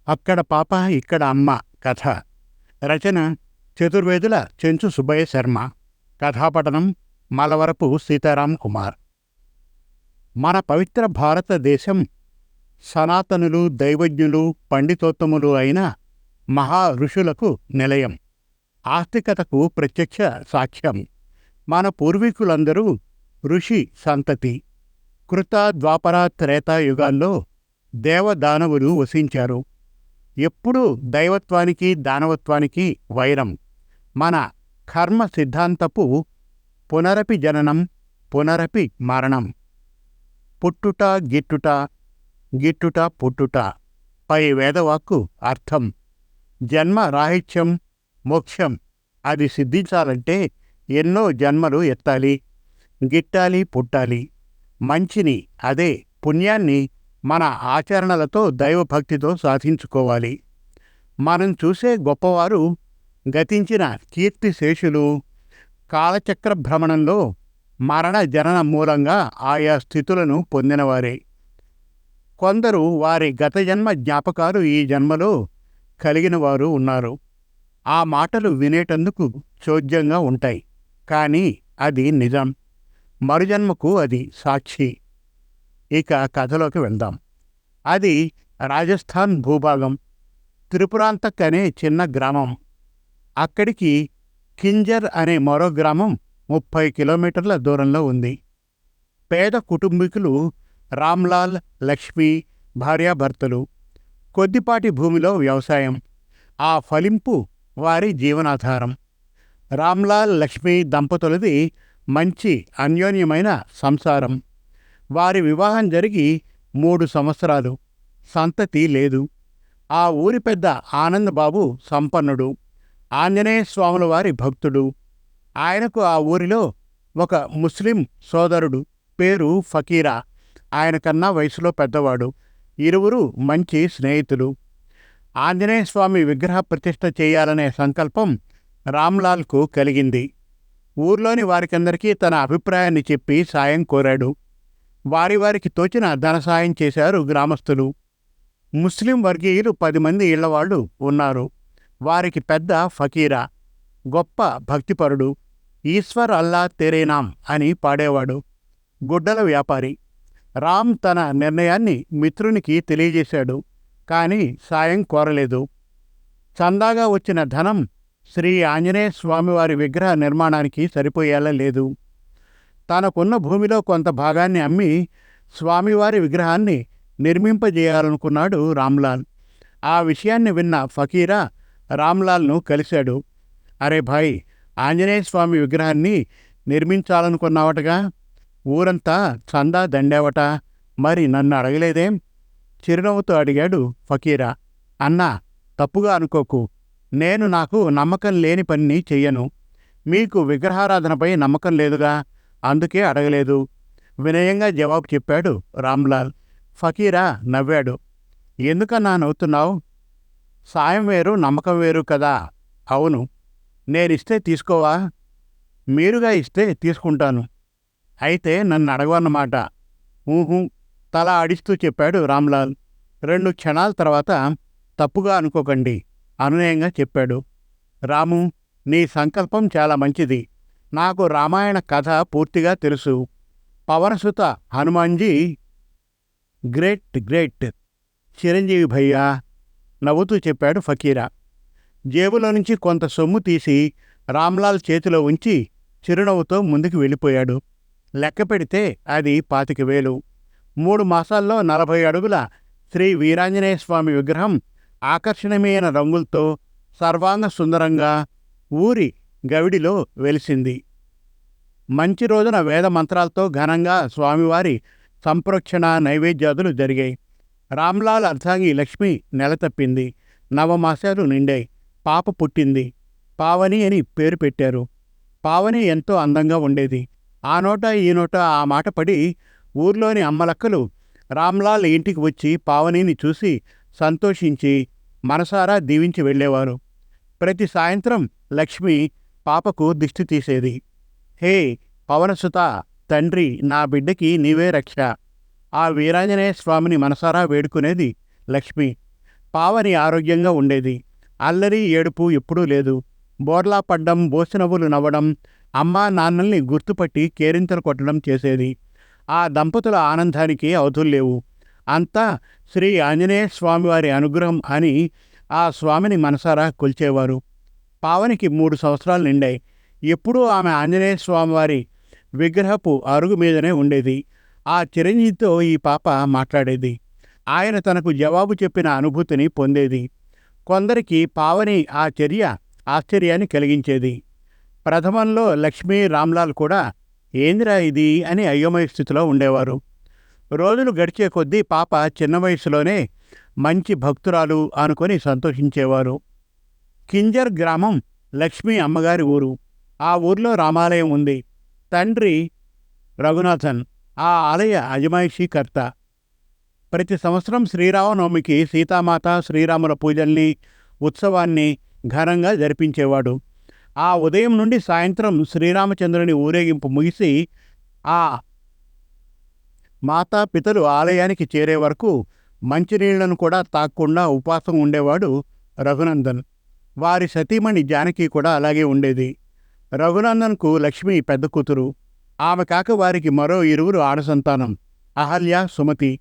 అక్కడ పాప ఇక్కడ అమ్మ కథ. రచన చతుర్వేదుల చెంచు సుబ్బయ్య శర్మ. కథాపఠనం మలవరపు సీతారాం కుమార్. మన పవిత్ర భారతదేశం సనాతనులు, దైవజ్ఞులు, పండితోత్తములు అయిన మహా ఋషులకు నిలయం, ఆస్తికతకు ప్రత్యక్ష సాక్ష్యం. మన పూర్వీకులందరూ ఋషి సంతతి. కృత, ద్వాపర, త్రేతాయుగాల్లో దేవదానవులు వసించారు. ఎప్పుడూ దైవత్వానికి దానవత్వానికి వైరం. మన కర్మ సిద్ధాంతపు పునరపి జననం, పునరపి మరణం. పుట్టుట గిట్టుట, గిట్టుట పుట్టుట. పై వేదవాక్కు అర్థం. జన్మ రాహిత్యం, మోక్షం. అది సిద్ధించాలంటే ఎన్నో జన్మలు ఎత్తాలి, గిట్టాలి, పుట్టాలి. మంచిని, అదే పుణ్యాన్ని మన ఆచరణలతో, దైవభక్తితో సాధించుకోవాలి. మనం చూసే గొప్పవారు గతించిన కీర్తిశేషులు కాలచక్ర భ్రమణంలో మరణ జనన మూలంగా ఆయా స్థితులను పొందినవారే. కొందరు వారి గత జన్మ జ్ఞాపకాలు ఈ జన్మలో కలిగిన వారు ఉన్నారు. ఆ మాటలు వినేటందుకు చోద్యంగా ఉంటాయి, కానీ అది నిజం. మరుజన్మకు అది సాక్షి. ఇక కథలోకి వెళ్దాం. అది రాజస్థాన్ భూభాగం. త్రిపురాంతక్ అనే చిన్న గ్రామం. అక్కడికి కింజర్ అనే మరో గ్రామం 30 కిలోమీటర్ల దూరంలో ఉంది. పేద కుటుంబీకులు రామ్లాల్, లక్ష్మి భార్యాభర్తలు. కొద్దిపాటి భూమిలో వ్యవసాయం. ఆ ఫలింపు వారి జీవనాధారం. రామ్లాల్, లక్ష్మి దంపతులది మంచి అన్యోన్యమైన సంసారం. వారి వివాహం జరిగి 3 సంవత్సరాలు. సంతతి లేదు. ఆ ఊరి పెద్ద ఆనందబాబు సంపన్నుడు, ఆంజనేయ స్వాముల వారి భక్తుడు. ఆయనకు ఆ ఊరిలో ఒక ముస్లిం సోదరుడు, పేరు ఫకీరా. ఆయన కన్నా వయసులో పెద్దవాడు. ఇరువురు మంచి స్నేహితులు. ఆంజనేయ స్వామి విగ్రహ ప్రతిష్ఠ చేయాలనే సంకల్పం రామ్లాల్కు కలిగింది. ఊర్లోని వారికందరికీ తన అభిప్రాయాన్ని చెప్పి సాయం కోరాడు. వారికి తోచిన ధన సాయం చేశారు గ్రామస్తులు. ముస్లిం వర్గీయులు 10 మంది ఇళ్లవాళ్లు ఉన్నారు. వారికి పెద్ద ఫకీరా. గొప్ప భక్తిపరుడు. ఈశ్వర్ అల్లా తెరేనాం అని పాడేవాడు. గుడ్డల వ్యాపారి. రామ్ తన నిర్ణయాన్ని మిత్రునికి తెలియజేశాడు, కానీ సాయం కోరలేదు. చందాగా వచ్చిన ధనం శ్రీ ఆంజనేయ స్వామివారి విగ్రహ నిర్మాణానికి సరిపోయేలా లేదు. తనకున్న భూమిలో కొంత భాగాన్ని అమ్మి స్వామివారి విగ్రహాన్ని నిర్మింపజేయాలనుకున్నాడు రామ్లాల్. ఆ విషయాన్ని విన్న ఫకీరా రామ్లాల్ను కలిశాడు. అరే భాయ్, ఆంజనేయ స్వామి విగ్రహాన్ని నిర్మించాలనుకున్నావటగా? ఊరంతా చందా దండేవట, మరి నన్ను అడగలేదేం? చిరునవ్వుతో అడిగాడు ఫకీరా. అన్నా, తప్పుగా అనుకోకు. నేను నాకు నమ్మకం లేని పనిని చెయ్యను. మీకు విగ్రహారాధనపై నమ్మకం లేదుగా, అందుకే అడగలేదు. వినయంగా జవాబు చెప్పాడు రామ్లాల్. ఫకీరా నవ్వాడు. ఎందుకన్నా నవ్వుతున్నావు? సాయం వేరు, నమ్మకం వేరు కదా. అవును. నేనిస్తే తీసుకోవా? మీరుగా ఇస్తే తీసుకుంటాను. అయితే నన్ను అడగవన్నమాట. ఊహు, తల ఆడిస్తూ చెప్పాడు రామ్లాల్. 2 క్షణాల తర్వాత, తప్పుగా అనుకోకండి, అనునయంగా చెప్పాడు. రాము, నీ సంకల్పం చాలా మంచిది. నాకు రామాయణ కథ పూర్తిగా తెలుసు. Pavanasuta Hanumanji great great. చిరంజీవి భయ్యా, నవ్వుతూ చెప్పాడు ఫకీరా. జేబులో నుంచి కొంత సొమ్ము తీసి రామ్లాల్ చేతిలో ఉంచి చిరునవ్వుతో ముందుకు వెళ్ళిపోయాడు. లెక్క పెడితే అది 25,000. 3 మాసాల్లో 40 అడుగుల శ్రీ వీరాంజనేయ స్వామి విగ్రహం ఆకర్షణీయమైన రంగులతో సర్వాంగ సుందరంగా ఊరి గవిడిలో వెలిసింది. మంచి రోజున వేద మంత్రాలతో ఘనంగా స్వామివారి సంప్రోక్షణ నైవేద్యాదులు జరిగాయి. రామ్లాల్ అర్ధాంగి లక్ష్మి నెల తప్పింది. 9 మాసాలు నిండాయి. పాప పుట్టింది. పావని అని పేరు పెట్టారు. పావని ఎంతో అందంగా ఉండేది. ఆ నోట ఈ నోట ఆ మాట పడి ఊర్లోని అమ్మలక్కలు రామ్లాల్ ఇంటికి వచ్చి పావనిని చూసి సంతోషించి మనసారా దీవించి వెళ్ళేవారు. ప్రతి సాయంత్రం లక్ష్మి పాపకు దిష్టి తీసేది. హే పవనసుత, తండ్రి, నా బిడ్డకి నీవే రక్ష. ఆ వీరాంజనేయ స్వామిని మనసారా వేడుకునేది లక్ష్మి. పావని ఆరోగ్యంగా ఉండేది. అల్లరి ఏడుపు ఎప్పుడూ లేదు. బోర్లా పడ్డం, బోసినవ్వులు నవ్వడం, అమ్మా నాన్నల్ని గుర్తుపట్టి కేరింతలు కొట్టడం చేసేది. ఆ దంపతుల ఆనందానికి అవధుల్లేవు. అంతా శ్రీ ఆంజనేయ స్వామివారి అనుగ్రహం అని ఆ స్వామిని మనసారా కొలిచేవారు. పావనికి 3 సంవత్సరాలు నిండాయి. ఎప్పుడూ ఆమె ఆంజనేయ స్వామివారి విగ్రహపు అరుగు మీదనే ఉండేది. ఆ చిరంజీవితో ఈ పాప మాట్లాడేది. ఆయన తనకు జవాబు చెప్పిన అనుభూతిని పొందేది. కొందరికి పావని ఆ చర్య ఆశ్చర్యాన్ని కలిగించేది. ప్రథమంలో లక్ష్మీ, రామ్లాల్ కూడా ఏందిరా ఇది అని అయోమయ స్థితిలో ఉండేవారు. రోజులు గడిచే కొద్దీ పాప చిన్న వయసులోనే మంచి భక్తురాలు అనుకొని సంతోషించేవారు. కింజర్ గ్రామం లక్ష్మీ అమ్మగారి ఊరు. ఆ ఊర్లో రామాలయం ఉంది. తండ్రి రఘునాథన్ ఆ ఆలయ అజమాయిషీకర్త. ప్రతి సంవత్సరం శ్రీరామనవమికి సీతామాత, శ్రీరాముల పూజల్ని, ఉత్సవాన్ని ఘనంగా జరిపించేవాడు. ఆ ఉదయం నుండి సాయంత్రం శ్రీరామచంద్రుని ఊరేగింపు ముగిసి ఆ మాతాపితలు ఆలయానికి చేరే వరకు మంచినీళ్లను కూడా తాక్కుండా ఉపవాసం ఉండేవాడు రఘునందన్. వారి సతీమణి జానకి కూడా అలాగే ఉండేది. రఘునందన్కు లక్ష్మి పెద్ద కూతురు. ఆమె కాక వారికి మరో 2 ఆడసంతానం, అహల్య, సుమతి.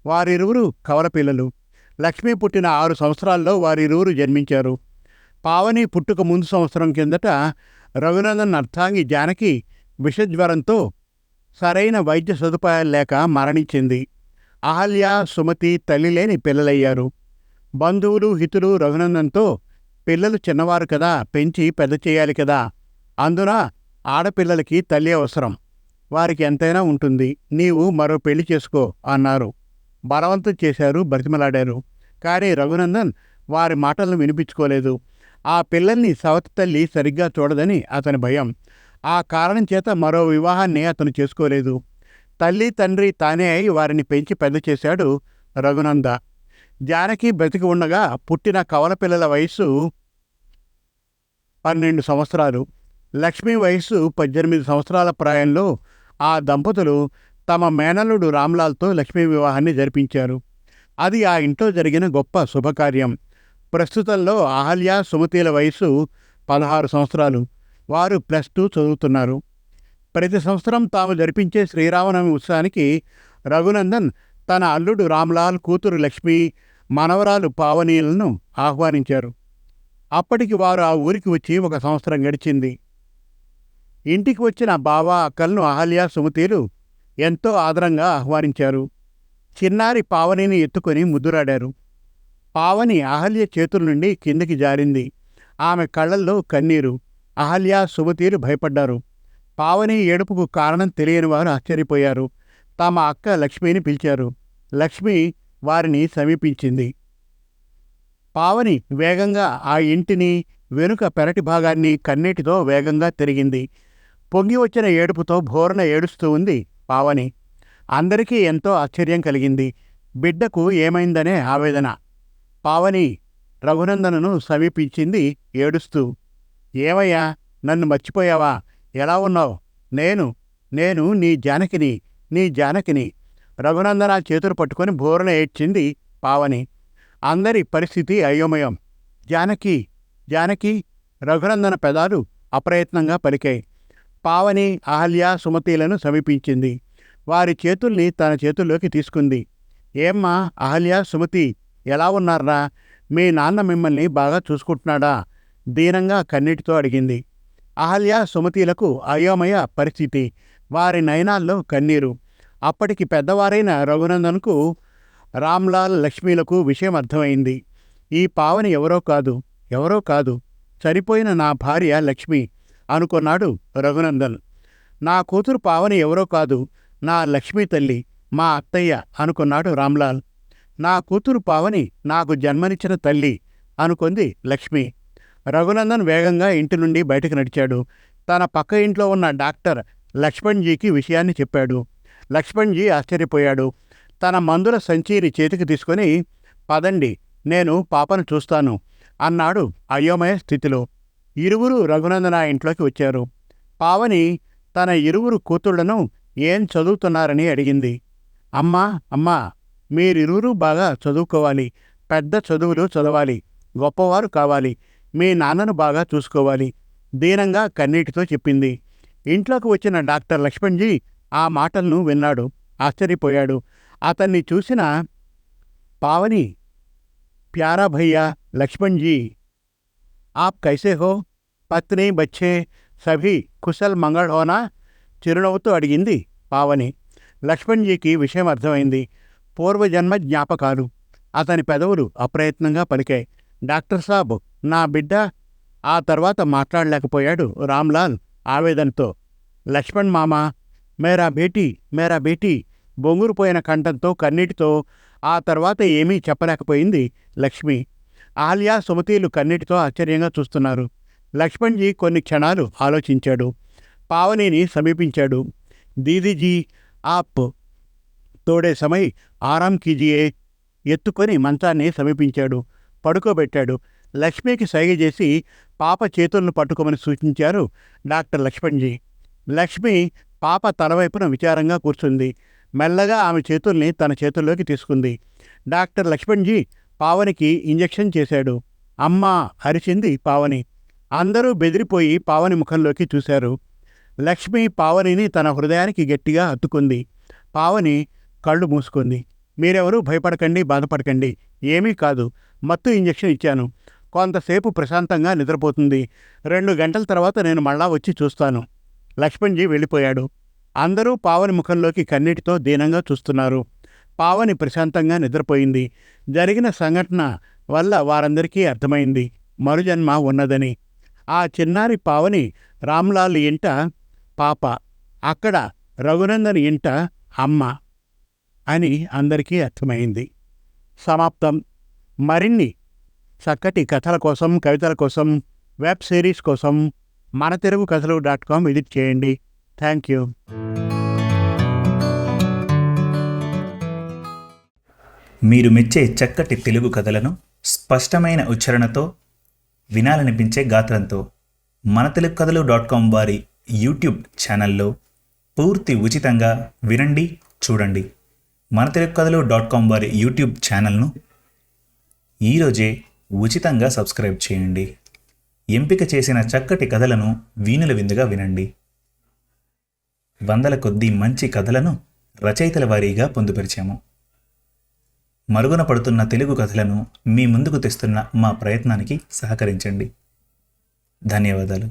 వారిరువురు కవల పిల్లలు. లక్ష్మి పుట్టిన 6 సంవత్సరాల్లో వారిరువురు జన్మించారు. పావని పుట్టుక ముందు సంవత్సరం కిందట రఘునందన్ అర్థాంగి జానకి విషజ్వరంతో సరైన వైద్య సదుపాయాలు లేక మరణించింది. అహల్య, సుమతి తల్లి లేని పిల్లలయ్యారు. బంధువులు, హితులు రఘునందన్తో పిల్లలు చిన్నవారు కదా, పెంచి పెద్ద చేయాలి కదా, అందున ఆడపిల్లలకి తల్లి అవసరం, వారికి ఎంతైనా ఉంటుంది, నీవు మరో పెళ్లి చేసుకో అన్నారు. బలవంతం చేశారు, బ్రతిమలాడారు. కానీ రఘునందన్ వారి మాటలను వినిపించుకోలేదు. ఆ పిల్లల్ని సవతి తల్లి సరిగ్గా చూడదని అతని భయం. ఆ కారణం చేత మరో వివాహాన్ని అతను చేసుకోలేదు. తల్లి తండ్రి తానే అయి వారిని పెంచి పెద్ద చేశాడు రఘునంద. జానకి బ్రతికి ఉండగా పుట్టిన కవల పిల్లల వయస్సు 12 సంవత్సరాలు. లక్ష్మీ వయస్సు 18 సంవత్సరాల ప్రాయంలో ఆ దంపతులు తమ మేనల్లుడు రామ్లాల్తో లక్ష్మీ వివాహాన్ని జరిపించారు. అది ఆ ఇంట్లో జరిగిన గొప్ప శుభకార్యం. ప్రస్తుతంలో అహల్య, సుమతిల వయసు 16 సంవత్సరాలు. వారు +2 చదువుతున్నారు. ప్రతి సంవత్సరం తాము జరిపించే శ్రీరామనవమి ఉత్సవానికి రఘునందన్ తన అల్లుడు రామ్లాల్, కూతురు లక్ష్మి, మనవరాలు పావనీలను ఆహ్వానించారు. అప్పటికి వారు ఆ ఊరికి వచ్చి 1 సంవత్సరం గడిచింది. ఇంటికి వచ్చిన బావ, అక్కలను అహల్య, సుమతీలు ఎంతో ఆదరంగా ఆహ్వానించారు. చిన్నారి పావనిని ఎత్తుకొని ముద్దురాడారు. పావని అహల్య చేతుల నుండి కిందికి జారింది. ఆమె కళ్ళల్లో కన్నీరు. అహల్య, సుమతీలు భయపడ్డారు. పావని ఏడుపుకు కారణం తెలియని వారు ఆశ్చర్యపోయారు. తమ అక్క లక్ష్మిని పిలిచారు. లక్ష్మి వారిని సమీపించింది. పావని వేగంగా ఆ ఇంటిని, వెనుక పెరటి భాగాన్ని కన్నీటితో వేగంగా తిరిగింది. పొంగి వచ్చిన ఏడుపుతో భోరన ఏడుస్తూ ఉంది పావని. అందరికీ ఎంతో ఆశ్చర్యం కలిగింది. బిడ్డకు ఏమైందనే ఆవేదన. పావని రఘునందనను సమీపించింది ఏడుస్తూ. ఏమయ్యా, నన్ను మర్చిపోయావా? ఎలా ఉన్నావు? నేను నీ జానకిని, నీ జానకిని. రఘునందన చేతులు పట్టుకొని భోరన ఏడ్చింది పావని. అందరి పరిస్థితి అయోమయం. జానకి, జానకి. రఘునందన పెదాలు అప్రయత్నంగా పలికాయి. పావని అహల్య, సుమతీలను సమీపించింది. వారి చేతుల్ని తన చేతుల్లోకి తీసుకుంది. ఏమ్మా అహల్య, సుమతి, ఎలా ఉన్నారా? మీ నాన్న మిమ్మల్ని బాగా చూసుకుంటున్నాడా? దీనంగా కన్నీటితో అడిగింది. అహల్య, సుమతీలకు అయోమయ పరిస్థితి. వారి నయనాల్లో కన్నీరు. అప్పటికి పెద్దవారైన రఘునందన్కు, రామ్లాల్, లక్ష్మీలకు విషయం అర్థమైంది. ఈ పావని ఎవరో కాదు, చనిపోయిన నా భార్య లక్ష్మి అనుకున్నాడు రఘునందన్. నా కూతురు పావని ఎవరో కాదు, నా లక్ష్మీ తల్లి, మా అత్తయ్య అనుకున్నాడు రామ్లాల్. నా కూతురు పావని నాకు జన్మనిచ్చిన తల్లి అనుకుంది లక్ష్మి. రఘునందన్ వేగంగా ఇంటి నుండి బయటకు నడిచాడు. తన పక్క ఇంట్లో ఉన్న డాక్టర్ లక్ష్మణ్జీకి విషయాన్ని చెప్పాడు. లక్ష్మణ్జీ ఆశ్చర్యపోయాడు. తన మందుల సంచిని చేతికి తీసుకొని, పదండి, నేను పాపను చూస్తాను అన్నాడు అయోమయ స్థితిలో. ఇరువురు రఘునందన ఇంట్లోకి వచ్చారు. పావని తన ఇరువురు కూతుళ్లను ఏం చదువుతున్నారని అడిగింది. అమ్మా, మీరిరువురు బాగా చదువుకోవాలి. పెద్ద చదువులు చదవాలి, గొప్పవారు కావాలి, మీ నాన్నను బాగా చూసుకోవాలి దీనంగా కన్నీటితో చెప్పింది. ఇంట్లోకి వచ్చిన డాక్టర్ లక్ష్మణ్జీ ఆ మాటలను విన్నాడు. ఆశ్చర్యపోయాడు. అతన్ని చూసిన పావని, ప్యారా భయ్యా లక్ష్మణ్జీ, ఆప్ కైసే హో, పత్ని బచ్చే సభీ కుశల్ మంగళ్ హోనా చిరునవ్వుతూ అడిగింది పావని. లక్ష్మణ్జీకి విషయం అర్థమైంది. పూర్వజన్మ జ్ఞాపకాలు. అతని పెదవులు అప్రయత్నంగా పలికాయి. డాక్టర్ సాబ్, నా బిడ్డ. ఆ తర్వాత మాట్లాడలేకపోయాడు రామ్లాల్ ఆవేదనతో. లక్ష్మణ్ మామా, మేరా బేటీ, మేరా బేటీ. బొంగురుపోయిన కంఠంతో, కన్నీటితో ఆ తర్వాత ఏమీ చెప్పలేకపోయింది లక్ష్మి. ఆలియా, సుమతీలు కన్నీటితో ఆశ్చర్యంగా చూస్తున్నారు. లక్ష్మణ్జీ కొన్ని క్షణాలు ఆలోచించాడు. పావనిని సమీపించాడు. దీదీజీ, ఆప్ తోడే సమయ్ ఆరాం కీజియే. ఎత్తుకొని మంచాన్ని సమీపించాడు. పడుకోబెట్టాడు. లక్ష్మికి సైగ చేసి పాప చేతులను పట్టుకోమని సూచించారు డాక్టర్ లక్ష్మణ్జీ. లక్ష్మి పాప తలవైపున విచారంగా కూర్చుంది. మెల్లగా ఆమె చేతుల్ని తన చేతుల్లోకి తీసుకుంది. డాక్టర్ లక్ష్మణ్జీ పావనికి ఇంజెక్షన్ చేశాడు. అమ్మా అరిచింది పావని. అందరూ బెదిరిపోయి పావని ముఖంలోకి చూశారు. లక్ష్మి పావనిని తన హృదయానికి గట్టిగా హత్తుకుంది. పావని కళ్ళు మూసుకుంది. మీరెవరూ భయపడకండి, బాధపడకండి, ఏమీ కాదు. మత్తు ఇంజెక్షన్ ఇచ్చాను. కొంతసేపు ప్రశాంతంగా నిద్రపోతుంది. 2 గంటల తర్వాత నేను మళ్ళా వచ్చి చూస్తాను. లక్ష్మణ్జీ వెళ్ళిపోయాడు. అందరూ పావని ముఖంలోకి కన్నీటితో దీనంగా చూస్తున్నారు. పావని ప్రశాంతంగా నిద్రపోయింది. జరిగిన సంఘటన వల్ల వారందరికీ అర్థమైంది మరుజన్మ ఉన్నదని. ఆ చిన్నారి పావని రామ్లాల్ ఇంట పాప, అక్కడ రఘునందన్ ఇంట అమ్మ అని అందరికీ అర్థమైంది. సమాప్తం. మరిన్ని చక్కటి కథల కోసం, కవితల కోసం, వెబ్ సిరీస్ కోసం మనతెలుగుకథలు.com విజిట్ చేయండి. Thank you. మీరు మెచ్చే చక్కటి తెలుగు కథలను స్పష్టమైన ఉచ్చారణతో, వినాలనిపించే గాత్రంతో మనతెలుగుకథలు.com వారి యూట్యూబ్ ఛానల్లో పూర్తి ఉచితంగా వినండి, చూడండి. మనతెలుగుకథలు.com వారి యూట్యూబ్ ఛానల్ను ఈరోజే ఉచితంగా సబ్స్క్రైబ్ చేయండి. ఎంపిక చేసిన చక్కటి కథలను వీణుల విందుగా వినండి. వందల కొద్దీ మంచి కథలను రచయితల వారీగా పొందుపరిచాము. మరుగున పడుతున్న తెలుగు కథలను మీ ముందుకు తెస్తున్న మా ప్రయత్నానికి సహకరించండి. ధన్యవాదాలు.